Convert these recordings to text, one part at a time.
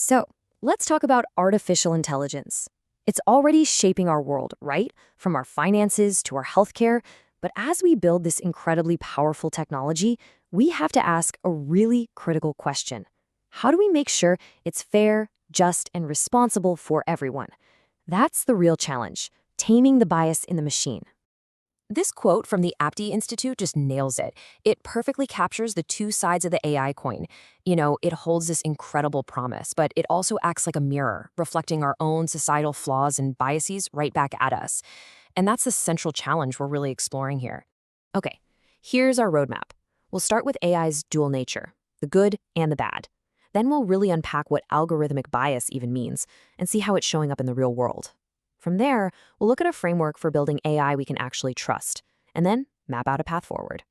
So, let's talk about artificial intelligence. It's already shaping our world, right? From our finances to our healthcare. But as we build this incredibly powerful technology, we have to ask a really critical question. How do we make sure it's fair, just, and responsible for everyone? That's the real challenge, taming the bias in the machine. This quote from the Apti Institute just nails it. It perfectly captures the two sides of the AI coin. It holds this incredible promise, but it also acts like a mirror, reflecting our own societal flaws and biases right back at us. And that's the central challenge we're really exploring here. Okay, here's our roadmap. We'll start with AI's dual nature, the good and the bad. Then we'll really unpack what algorithmic bias even means and see how it's showing up in the real world. From there, we'll look at a framework for building AI we can actually trust, and then map out a path forward.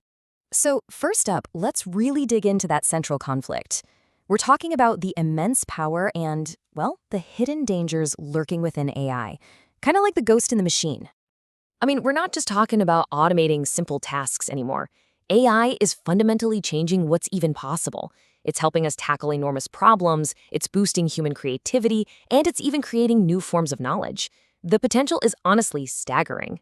So first up, let's really dig into that central conflict. We're talking about the immense power and, well, the hidden dangers lurking within AI, kind of like the ghost in the machine. I mean, we're not just talking about automating simple tasks anymore. AI is fundamentally changing what's even possible. It's helping us tackle enormous problems, it's boosting human creativity, and it's even creating new forms of knowledge. The potential is honestly staggering.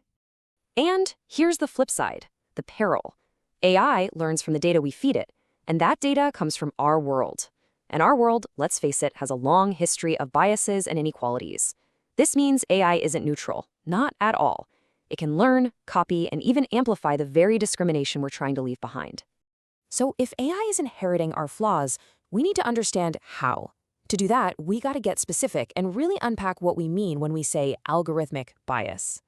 And here's the flip side, the peril. AI learns from the data we feed it, and that data comes from our world. And our world, let's face it, has a long history of biases and inequalities. This means AI isn't neutral, not at all. It can learn, copy, and even amplify the very discrimination we're trying to leave behind. So if AI is inheriting our flaws, we need to understand how. To do that, we got to get specific and really unpack what we mean when we say algorithmic bias.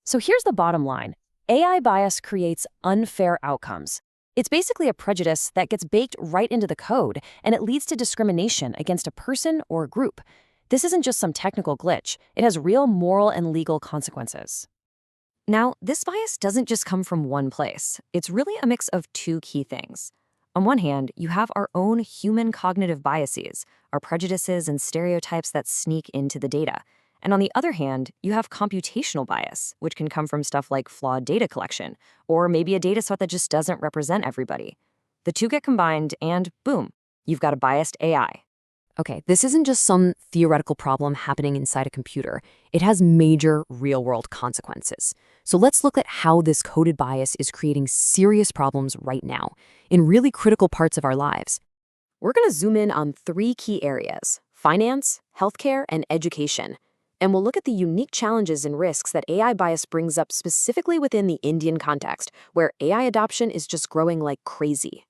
So here's the bottom line. AI bias creates unfair outcomes. It's basically a prejudice that gets baked right into the code, and it leads to discrimination against a person or a group. This isn't just some technical glitch. It has real moral and legal consequences. Now, this bias doesn't just come from one place. It's really a mix of two key things. On one hand, you have our own human cognitive biases, our prejudices and stereotypes that sneak into the data. And on the other hand, you have computational bias, which can come from stuff like flawed data collection, or maybe a data set that just doesn't represent everybody. The two get combined and boom, you've got a biased AI. Okay, this isn't just some theoretical problem happening inside a computer. It has major real-world consequences. So let's look at how this coded bias is creating serious problems right now, in really critical parts of our lives. We're going to zoom in on three key areas: finance, healthcare, and education. And we'll look at the unique challenges and risks that AI bias brings up specifically within the Indian context, where AI adoption is just growing like crazy.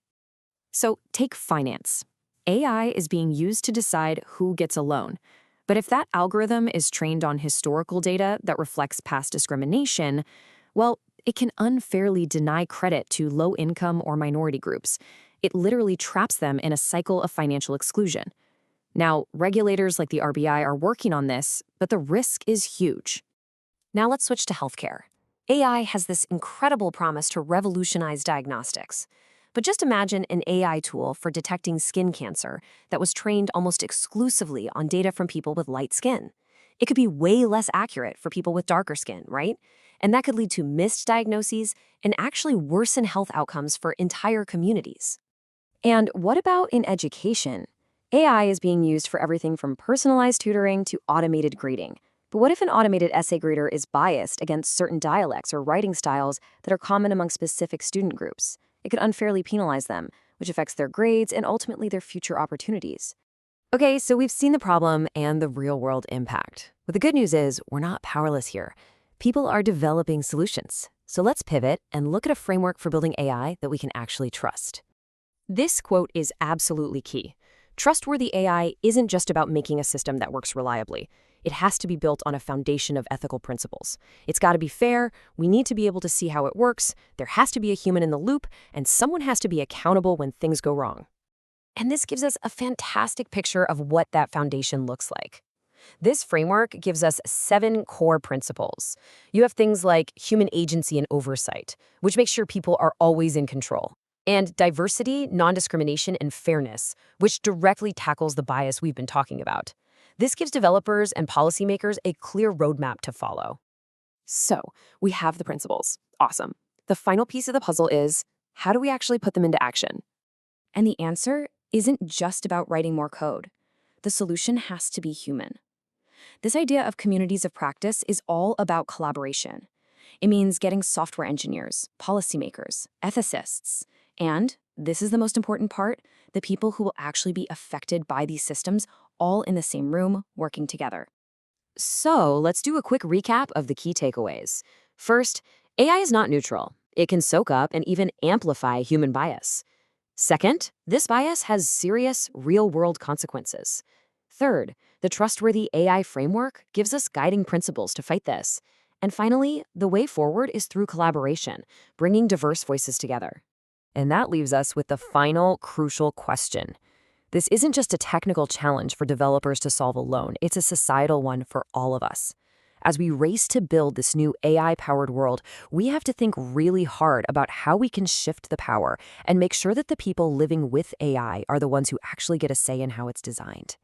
So take finance. AI is being used to decide who gets a loan. But if that algorithm is trained on historical data that reflects past discrimination, well, it can unfairly deny credit to low-income or minority groups. It literally traps them in a cycle of financial exclusion. Now, regulators like the RBI are working on this, but the risk is huge. Now let's switch to healthcare. AI has this incredible promise to revolutionize diagnostics. But just imagine an AI tool for detecting skin cancer that was trained almost exclusively on data from people with light skin. It could be way less accurate for people with darker skin, right? And that could lead to missed diagnoses and actually worsen health outcomes for entire communities. And what about in education? AI is being used for everything from personalized tutoring to automated grading. But what if an automated essay grader is biased against certain dialects or writing styles that are common among specific student groups? It could unfairly penalize them, which affects their grades and ultimately their future opportunities. Okay, so we've seen the problem and the real-world impact. But the good news is we're not powerless here. People are developing solutions. So let's pivot and look at a framework for building AI that we can actually trust. This quote is absolutely key. Trustworthy AI isn't just about making a system that works reliably. It has to be built on a foundation of ethical principles. It's got to be fair, we need to be able to see how it works, there has to be a human in the loop, and someone has to be accountable when things go wrong. And this gives us a fantastic picture of what that foundation looks like. This framework gives us 7 core principles. You have things like human agency and oversight, which makes sure people are always in control. And diversity, non-discrimination, and fairness, which directly tackles the bias we've been talking about. This gives developers and policymakers a clear roadmap to follow. So, we have the principles. Awesome. The final piece of the puzzle is, how do we actually put them into action? And the answer isn't just about writing more code. the solution has to be human. This idea of communities of practice is all about collaboration. It means getting software engineers, policymakers, ethicists, and, this is the most important part, the people who will actually be affected by these systems all in the same room, working together. So let's do a quick recap of the key takeaways. First, AI is not neutral. It can soak up and even amplify human bias. Second, this bias has serious, real-world consequences. Third, the trustworthy AI framework gives us guiding principles to fight this. And finally, the way forward is through collaboration, bringing diverse voices together. And that leaves us with the final, crucial question. This isn't just a technical challenge for developers to solve alone, it's a societal one for all of us. As we race to build this new AI-powered world, we have to think really hard about how we can shift the power and make sure that the people living with AI are the ones who actually get a say in how it's designed.